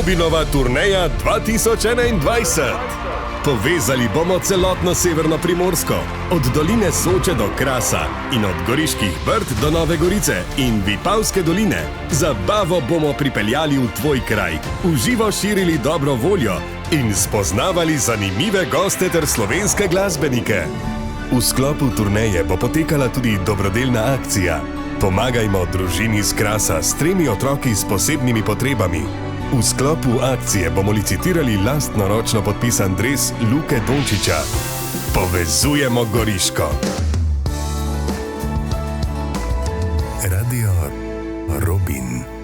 Robinova turneja 2021. Povezali bomo celotno severno Primorsko, od doline Soče do Krasa in od Goriških Brd do Nove Gorice in Vipavske doline. Zabavo bomo pripeljali v tvoj kraj, v živo širili dobro voljo in spoznavali zanimive goste ter slovenske glasbenike. V sklopu turneje bo potekala tudi dobrodelna akcija. Pomagajmo družini z Krasa s 3 otroki s posebnimi potrebami. V sklopu akcije bomo licitirali lastnoročno podpisan dres Luke Dončića. Povezujemo Goriško. Radio Robin.